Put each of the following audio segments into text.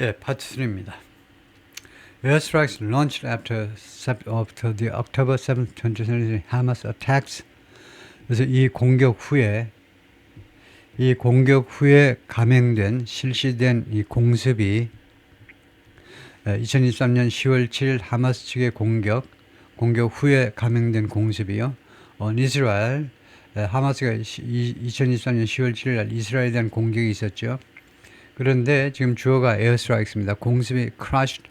예, 파트 3입니다. Airstrikes launched after the October 7th, 2023 Hamas attacks. 그래서 이 공격 후에 실시된 이 공습이 2023년 10월 7일 하마스 측의 공격 후에 감행된 공습이요. 이스라엘, 하마스가 2023년 10월 7일 날 이스라엘에 대한 공격이 있었죠. 그런데 지금 주어가 에어스트라이크입니다. 공습이 crashed,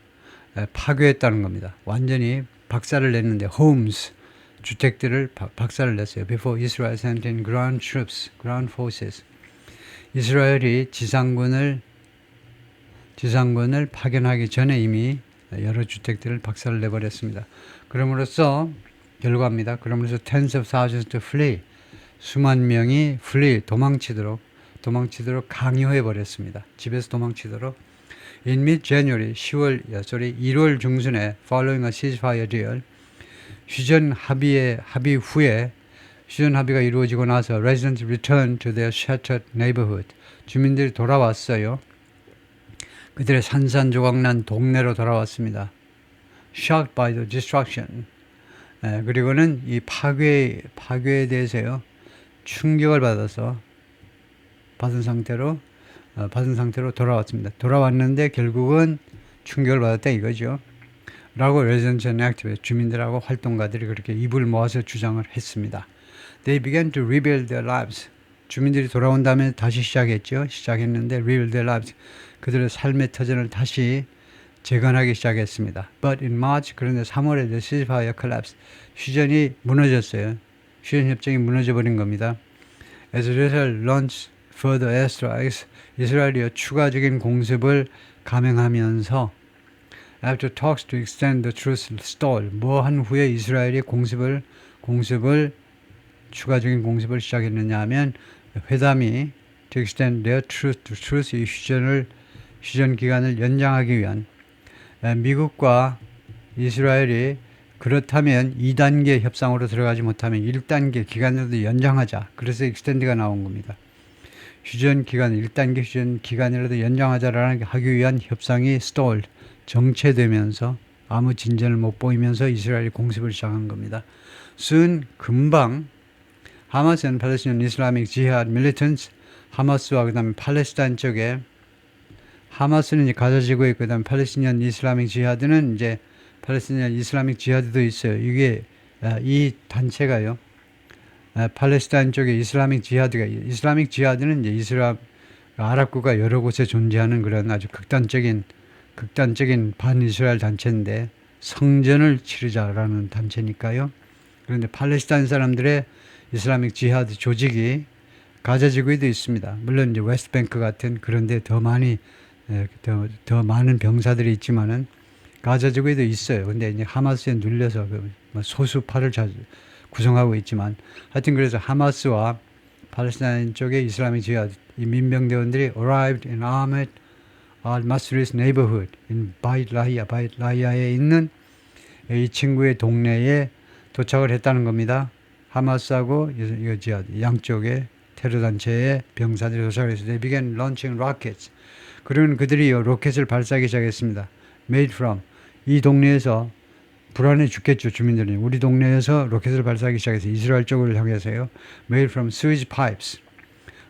파괴했다는 겁니다. 완전히 박살을 냈는데 homes, 주택들을 박살을 냈어요. Before Israel sent in ground troops, ground forces. 이스라엘이 지상군을 파견하기 전에 이미 여러 주택들을 박살을 내버렸습니다. 그럼으로써 결과입니다. 그러면서 tens of thousands to flee, 수만 명이 도망치도록 강요해 버렸습니다. 집에서 도망치도록. In mid-January, 1월 중순에 following a ceasefire deal, 휴전 합의가 이루어지고 나서 residents returned to their shattered neighborhood. 주민들이 돌아왔어요. 그들의 산산조각난 동네로 돌아왔습니다. Shocked by the destruction. 그리고는 이 파괴에 대해서요, 충격을 받은 상태로 돌아왔습니다. 돌아왔는데 결국은 충격을 받았다 이거죠. 라고 residents and activists, 주민들하고 활동가들이 그렇게 입을 모아서 주장을 했습니다. They began to rebuild their lives. 주민들이 돌아온 다음에 다시 시작했는데 rebuild their lives. 그들의 삶의 터전을 다시 재건하기 시작했습니다. But in March, 그런데 3월에 the ceasefire collapsed. 휴전이 무너졌어요. 휴전 협정이 무너져버린 겁니다. As a result, launched further airstrikes. 이스라엘이 추가적인 공습을 감행하면서 after talks to extend the truce stalled. 한 후에 이스라엘이 추가적인 공습을 시작했느냐 하면 회담이 to extend their truce, 이 휴전 기간을 연장하기 위한, 미국과 이스라엘이 그렇다면 2단계 협상으로 들어가지 못하면 1단계 기간으로도 연장하자. 그래서 extend가 나온 겁니다. 휴전 기간, 1단계 휴전 기간이라도 연장하자라는 하기 위한 협상이 stalled, 정체되면서 아무 진전을 못 보이면서 이스라엘이 공습을 시작한 겁니다. 금방 하마스 and Palestinian Islamic Jihad militants, 하마스와 그다음에 팔레스타인 쪽에, 하마스는 이제 가자 지구에 있고 그다음에 팔레스티니안 이슬라믹 지하드는 이제 팔레스티니안 이슬라믹 지하드도 있어요. 이게 이 단체가요. 팔레스타인 쪽에 이슬라믹 지하드는 이제 아랍국가 여러 곳에 존재하는 그런 아주 극단적인 반이스라엘 단체인데 성전을 치르자라는 단체니까요. 그런데 팔레스타인 사람들의 이슬라믹 지하드 조직이 가자 지구에도 있습니다. 물론 이제 웨스트뱅크 같은 그런데 더 많은 병사들이 있지만은 가자 지구에도 있어요. 근데 이제 하마스에 눌려서 소수파를 구성하고 있지만, 하여튼 그래서 하마스와 팔레스타인 쪽의 이슬라믹 지하드, 이 민병대원들이 arrived in armed al-Masri's neighborhood in Beit Lahiya에 있는 이 친구의 동네에 도착을 했다는 겁니다. 하마스하고 이 지하드 양쪽의 테러 단체의 병사들이 도착해서 they began launching rockets. 그러면 그들이 로켓을 발사하기 시작했습니다. Made from, 이 동네에서 불안해 죽겠죠, 주민들이. 우리 동네에서 로켓을 발사하기 시작해서 이스라엘 쪽을 향해서요. Made from sewage pipes.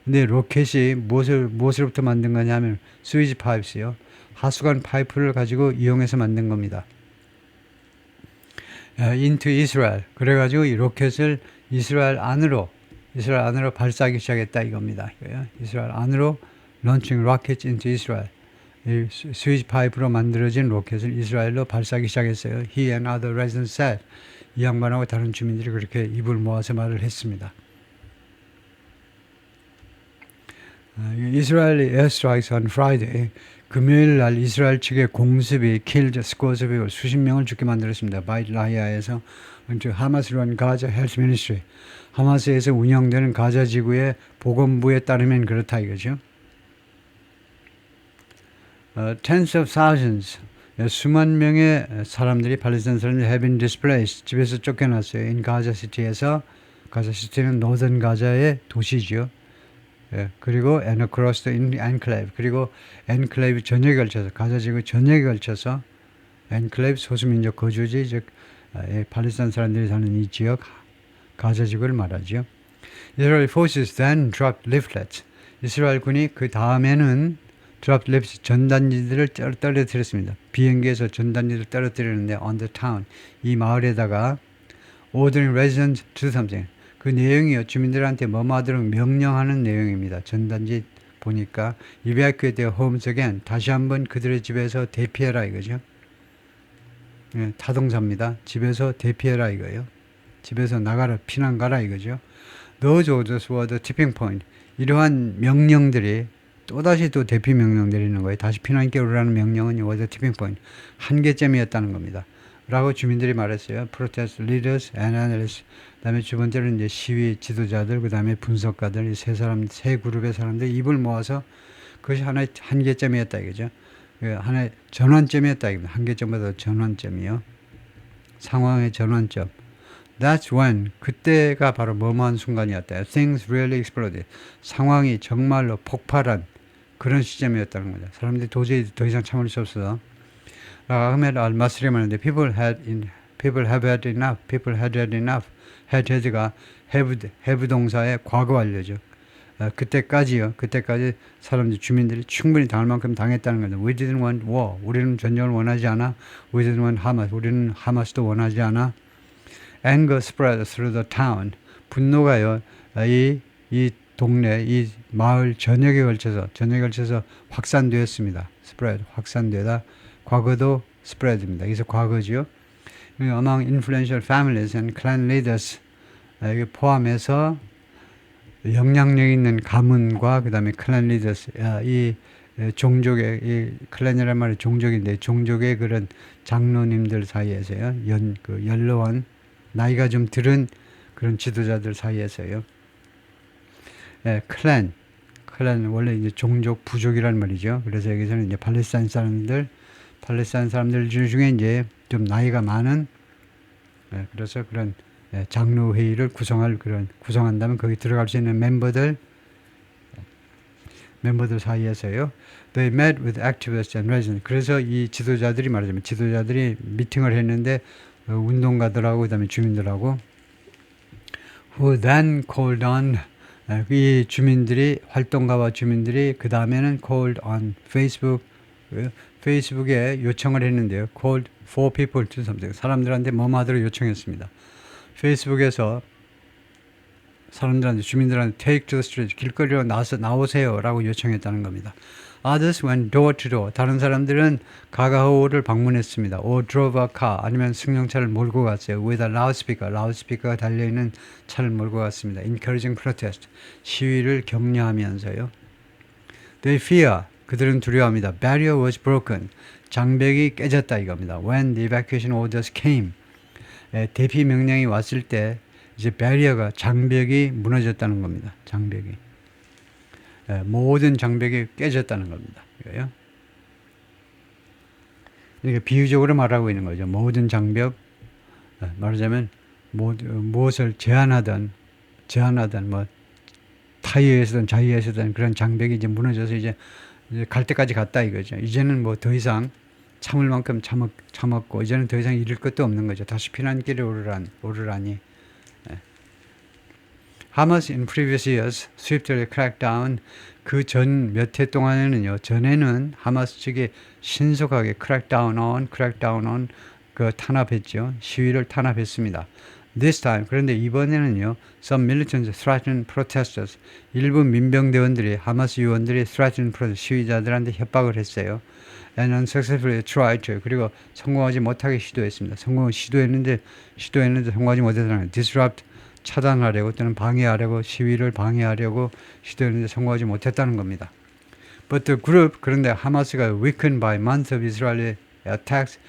근데 로켓이 무엇으로부터 만든 거냐면 sewage pipes요. 하수관 파이프를 가지고 이용해서 만든 겁니다. into Israel. 그래가지고 이 로켓을 이스라엘 안으로 발사하기 시작했다 이겁니다. 이스라엘 안으로 launching rockets into Israel. 이 스위치 파이프로 만들어진 로켓을 이스라엘로 발사하기 시작했어요. He and other residents said. 이 양반하고 다른 주민들이 그렇게 입을 모아서 말을 했습니다. Israeli airstrikes on Friday. 금요일 날 이스라엘 측의 공습이 killed scores of people, 수십 명을 죽게 만들었습니다. 바이트 라히아에서 하마스 run Gaza Health Ministry, 하마스에서 운영되는 가자 지구의 보건부에 따르면 그렇다 이거죠. Tens of thousands, 수만 명의 사람들이, 팔레스타인 사람들이 have been displaced, 집에서 쫓겨났어요. In Gaza City에서, 가자 시티는 노던 가자의 도시죠. 그리고 and across the enclave 그리고 엔클레이브 전역에 걸쳐서 가자 지구 전역에 걸쳐서 엔클레이브 소수민족 거주지 즉 팔레스타인 사람들이 사는 이 지역 가자 지구를 말하죠. Israel forces then dropped leaflets. 이스라엘 군이 그 다음에는 dropped leaflets 전단지들을 떨어뜨렸습니다. 비행기에서 전단지를 떨어뜨리는데 on the town 이 마을에다가 ordering residents to do something. 그 내용이요 주민들한테 뭐뭐 하도록 명령하는 내용입니다. 전단지 보니까 evacuate their homes again. 다시 한번 그들의 집에서 대피해라 이거죠. 타동사입니다. 집에서 대피해라 이거예요. 집에서 나가라 피난 가라 이거죠. Those orders were the tipping point. 이러한 명령들이 또다시 또 대피 명령 내리는 거예요. 다시 피난길에 오르라는 명령은 was the tipping point. 한계점이었다는 겁니다. 라고 주민들이 말했어요. Protest leaders and analysts. 그 다음에 두 번째는 이제 시위 지도자들, 그 다음에 분석가들, 이 세 그룹의 사람들 입을 모아서 그것이 하나의 한계점이었다 이거죠. 하나의 전환점이었다 이겁니다. 한계점보다 전환점이요. 상황의 전환점. That's when 그때가 바로 뭐뭐한 순간이었다. Things really exploded. 상황이 정말로 폭발한 그런 시점이었다는 거죠. 사람들이 도저히 더 이상 참을 수 없어서 아흐메드 알마스리 말하는데 people have had enough. People had had enough. had가 have 동사의 과거 완료죠. 그때까지요. 그때까지 사람들 주민들이 충분히 당할 만큼 당했다는 거죠. We didn't want war. 우리는 전쟁을 원하지 않아. We didn't want Hamas. 우리는 하마스도 원하지 않아. Anger spread through the town. 분노가요. 이 동네, 이 마을 전역에 걸쳐서 확산되었습니다. spread, 확산되다. 과거도 spread입니다. 여기서 과거죠. Among influential families and clan leaders 여기 포함해서 영향력 있는 가문과 그 다음에 클랜 리더스 이 종족의 이 클랜이란 말이 종족인데 종족의 그런 장로님들 사이에서요 연로한 나이가 좀 들은 그런 지도자들 사이에서요 클랜 원래 이제 종족 부족이란 말이죠. 그래서 여기서는 이제 팔레스타인 사람들 중에 이제 좀 나이가 많은 그래서 그런 장로 회의를 구성한다면 거기 들어갈 수 있는 멤버들 사이에서요. They met with activists and residents. 그래서 이 지도자들이 미팅을 했는데 운동가들하고 그다음에 주민들하고 who then called on 이 주민들이 활동가와 주민들이 그 다음에는 called on 페이스북에 요청을 했는데요. called for people to something. 사람들한테 뭐뭐 하도록 요청했습니다. 페이스북에서 사람들한테 주민들한테 take to the street 길거리로 나오세요 라고 요청했다는 겁니다. Others went door to door. 다른 사람들은 가가호를 방문했습니다. or drove a car 아니면 승용차를 몰고 갔어요. with a 라우드스피커가 달려있는 차를 몰고 갔습니다. encouraging protest 시위를 격려하면서요. They fear 그들은 두려워합니다. barrier was broken 장벽이 깨졌다 이겁니다. when the evacuation orders came 대피 명령이 왔을 때 이제 장벽이 무너졌다는 겁니다. 모든 장벽이 깨졌다는 겁니다. 이거요. 그러니까 비유적으로 말하고 있는 거죠. 모든 장벽 말하자면 무엇을 제한하던 뭐 타이어에서든 자이에서든 그런 장벽이 이제 무너져서 이제 갈 때까지 갔다 이거죠. 이제는 뭐 더 이상 참을 만큼 참았고 이제는 더 이상 잃을 것도 없는 거죠. 다시 피난길에 오르라니. Hamas in previous years swiftly cracked down 그 전 몇 해 동안에는요. 전에는 하마스 측이 신속하게 crack down on 그 탄압했죠. 시위를 탄압했습니다. This time 그런데 이번에는요. Some militants threatened protesters 일부 민병대원들이 하마스 요원들이 threatened protesters 시위자들한테 협박을 했어요. And unsuccessfully tried to 그리고 성공하지 못하게 시도했습니다. 시도했는데 성공하지 못했다는 disrupt 차단하려고 또는 방해하려고 시위를 방해하려고 시도했는데 성공하지 못했다는 겁니다. But the group 그런데 하마스가 weakened by months of Israeli attacks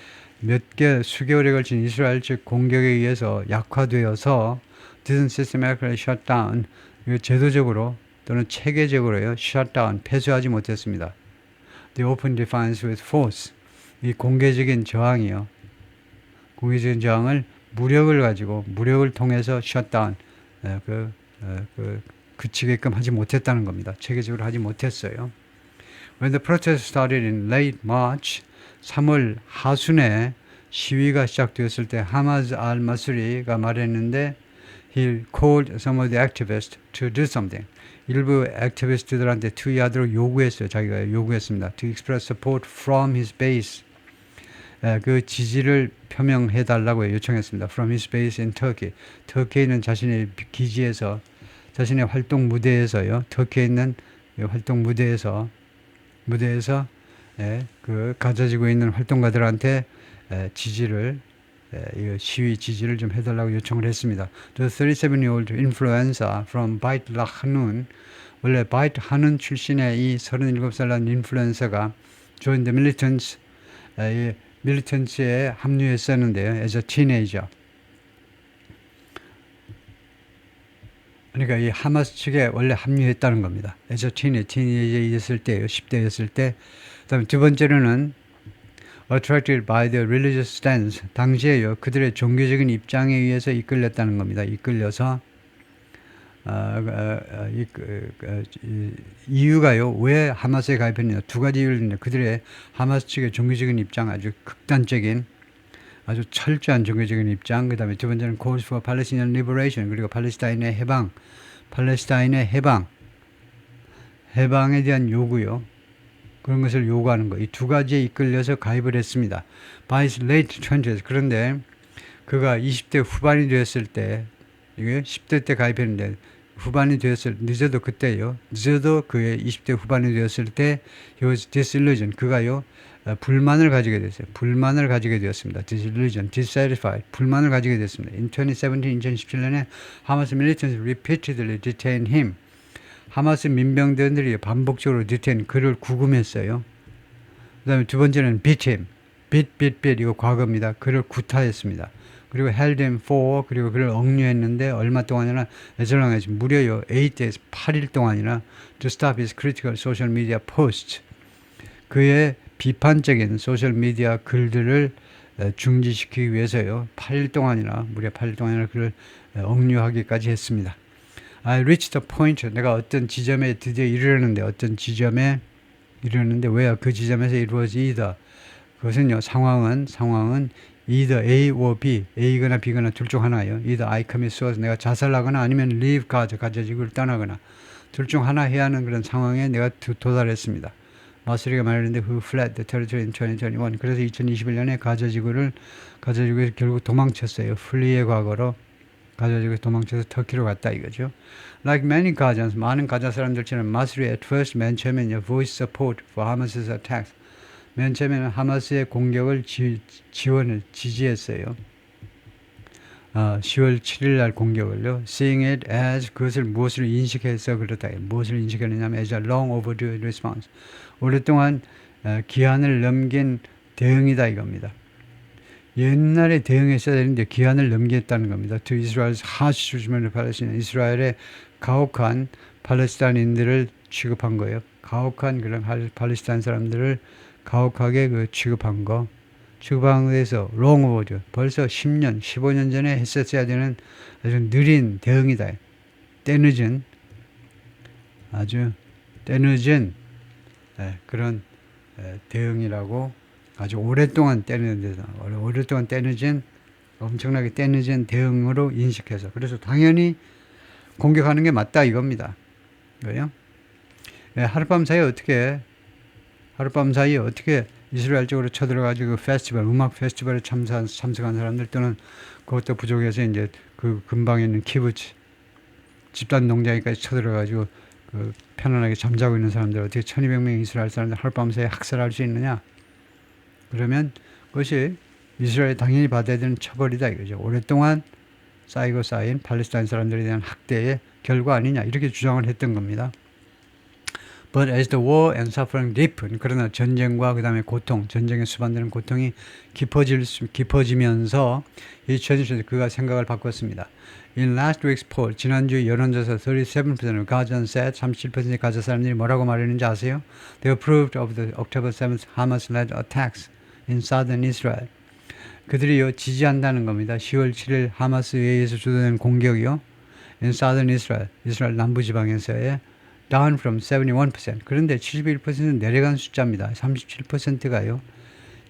수개월에 걸친 이스라엘 측 공격에 의해서 약화되어서 didn't systematically shut down 제도적으로 또는 체계적으로요 shut down 폐쇄하지 못했습니다. The open defiance with force 이 공개적인 저항을 무력을 통해서 shut down 그치게끔 하지 못했다는 겁니다. 체계적으로 하지 못했어요. When the protest started in late March, 3월 하순에 시위가 시작되었을 때 하마즈 al-마스리가 말했는데 he called some of the activists to do something. 일부 액티비스트들한테 투의하도록 요구했어요. 자기가 요구했습니다. To express support from his base. 그 지지를 표명해달라고 요청했습니다. From his base in Turkey. 터키에 있는 자신의 기지에서, 자신의 활동 무대에서요. 터키에 있는 활동 무대에서 그 가져지고 있는 활동가들한테 지지를, 시위 지지를 좀 해달라고 요청을 했습니다. The 37-year-old influencer from Beit Lahanun, 원래 Beit Hanun 출신의 이 37살 난 인플루언서가 joined the militants, 밀리턴츠에 합류했었는데요. as a teenager. 그러니까 이 하마스 측에 원래 합류했다는 겁니다. as a teenager였을 때요. 10대였을 때. 그다음에 두 번째로는 attracted by the religious stance. 당시에요. 그들의 종교적인 입장에 의해서 이끌렸다는 겁니다. 이끌려서 이유가요. 왜 하마스에 가입했느냐. 두 가지 이유를 있는데 그들의 하마스 측의 종교적인 입장, 아주 극단적인, 아주 철저한 종교적인 입장. 그 다음에 두 번째는 calls for Palestinian liberation. 그리고 팔레스타인의 해방에 대한 요구요. 그런 것을 요구하는 거. 이 두 가지에 이끌려서 가입을 했습니다. By his late 20s. 그런데 그가 20대 후반이 되었을 때, 이게 10대 때 가입했는데 후반이 되었을, 늦어도 그때요. 늦어도 그의 20대 후반이 되었을 때 he was disillusioned. 그가요. 불만을 가지게 됐어요. 불만을 가지게 되었습니다. disillusioned, dissatisfied. 불만을 가지게 됐습니다. In 2017년에 하마스 militants repeatedly detained him. 하마스 민병대원들이 반복적으로 detain, 그를 구금했어요. 그 다음에 두 번째는 beat him. beat, 이거 과거입니다. 그를 구타했습니다. 그리고 held him for, 그리고 그를 억류했는데 얼마 동안이나 as long as 무려요 8days, 8일 동안이나 to stop his critical social media posts. 그의 비판적인 소셜미디어 글들을 중지시키기 위해서요. 8일 동안이나 무려 8일 동안이나 그를 억류하기까지 했습니다. I reached the point. 내가 어떤 지점에 드디어 이르렀는데 왜요? 그 지점에서 이루어지다. 그것은요. 상황은 either A or B, A거나 B거나 둘 중 하나예요. either I commit suicide, 내가 자살하거나 아니면 leave God, 가져지구를 떠나거나 둘 중 하나 해야 하는 그런 상황에 내가 도달했습니다. 마스리가 말했는데 who fled the territory in 2021. 그래서 2021년에 가져지구에서 결국 도망쳤어요. 플리의 과거로 가져지구 도망쳐서 터키로 갔다 이거죠. Like many Gazans, 많은 가자 사람들처럼 마스리 at first 맨 처음에는 voiced support for Hamas's attacks. 맨 처음에는 하마스의 공격을 지지했어요. 10월 7일 날 공격을요. Seeing it as, 그것을 무엇을 인식해서 그렇다. 무엇을 인식했느냐면 as a long overdue response. 오랫동안 기한을 넘긴 대응이다 이겁니다. 옛날에 대응했어야 되는데 기한을 넘겼다는 겁니다. To Israel's harsh treatment of Palestine. 이스라엘의 가혹한 팔레스타인인들을 취급한 거예요. 가혹한 그런 팔레스타인 사람들을 가혹하게 취급한 거에서 long overdue. 벌써 10년, 15년 전에 했었어야 되는 아주 느린 대응이다. 아주 때늦은 그런 대응이라고, 아주 오랫동안 때늦은, 엄청나게 때늦은 대응으로 인식해서, 그래서 당연히 공격하는 게 맞다 이겁니다. 그래요? 하룻밤 사이에 어떻게 이스라엘 쪽으로 쳐들어가지고 음악 페스티벌에 참석한 사람들, 또는 그것도 부족해서 이제 그 근방에 있는 키부츠 집단 농장에까지 쳐들어가지고 편안하게 잠자고 있는 사람들, 어떻게 1200명 이스라엘 사람들 하룻밤 사이에 학살할 수 있느냐? 그러면 그것이 이스라엘이 당연히 받아야 되는 처벌이다 이거죠. 오랫동안 쌓인 팔레스타인 사람들에 대한 학대의 결과 아니냐, 이렇게 주장을 했던 겁니다. But as the war and suffering deepen, 그러나 전쟁과 그 다음에 전쟁에 수반되는 고통이 깊어지면서 2020년에 그가 생각을 바꿨습니다. In last week's poll, 지난주 여론조사 37% of Gazans said, 37%의 가자 사람들이 뭐라고 말했는지 아세요? They approved of the October 7th Hamas-led attacks in southern Israel. 그들이 지지한다는 겁니다. 10월 7일 하마스에 의해서 주도된 공격이요. in southern Israel, 이스라엘 남부 지방에서의 down from 71%. 그런데 71%는 내려간 숫자입니다. 37%가요.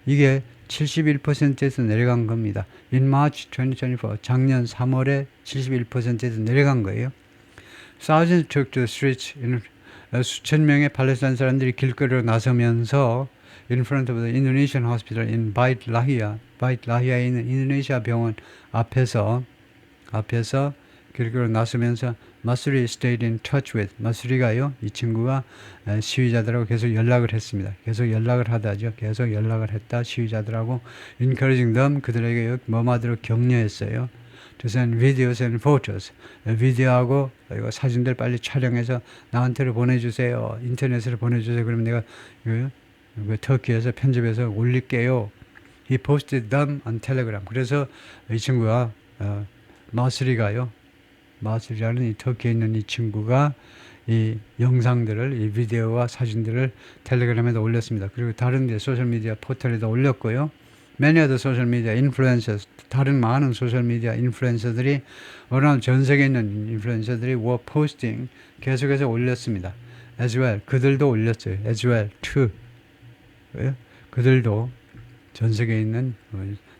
이게 71%에서 내려간 겁니다. In March 2024, 작년 3월에 71%에서 내려간 거예요. Thousands took to the streets. 수천 명의 팔레스타인 사람들이 길거리로 나서면서 in front of the Indonesian hospital in Bait Lahia, Bait Lahia에 있는 인도네시아 병원 앞에서 길거리로 나서면서 마수리 stayed in touch with, 마수리가요, 이 친구가 시위자들하고 계속 연락을 했습니다. 계속 연락을 했다. 시위자들하고 encouraging them, 그들에게 뭐마디로 격려했어요. To send videos and photos, 비디오하고 이거 사진들 빨리 촬영해서 나한테로 보내주세요. 인터넷으로 보내주세요. 그러면 내가 터키에서 편집해서 올릴게요. He posted them on Telegram. 그래서 이 친구가 마스리라는 이 터키에 있는 이 친구가 이 영상들을, 이 비디오와 사진들을 텔레그램에다 올렸습니다. 그리고 다른 데 소셜미디어 포털에다 올렸고요. Many other social media influencers, 다른 많은 소셜미디어 인플루언서들이, 어느 전 세계에 있는 인플루언서들이 were posting, 계속해서 올렸습니다. As well, 그들도 올렸어요. As well, too. 그들도 전 세계에 있는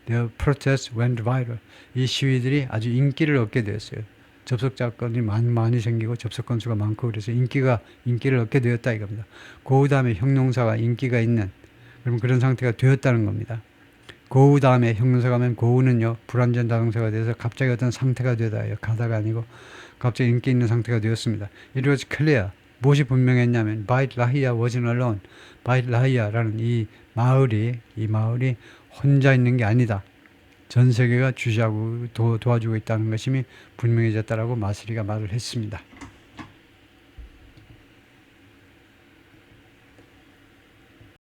their protests went viral. 이 시위들이 아주 인기를 얻게 되었어요. 접속자 건이 많이 생기고 접속 건수가 많고 그래서 인기를 얻게 되었다 이겁니다. 그 다음에 형용사가 인기가 있는, 그럼 그런 상태가 되었다는 겁니다. 고우 다음에 형용사가 하면 고우는요, 불완전 다동사가 돼서 갑자기 어떤 상태가 되다예요. 가다가 아니고 갑자기 인기 있는 상태가 되었습니다. It was clear. 무엇이 분명했냐면 Bait Lahia wasn't alone. Bait Lahia라는 이 마을이 혼자 있는 게 아니다. 전 세계가 주시하고 도와주고 있다는 것이 분명해졌다라고 마스리가 말을 했습니다.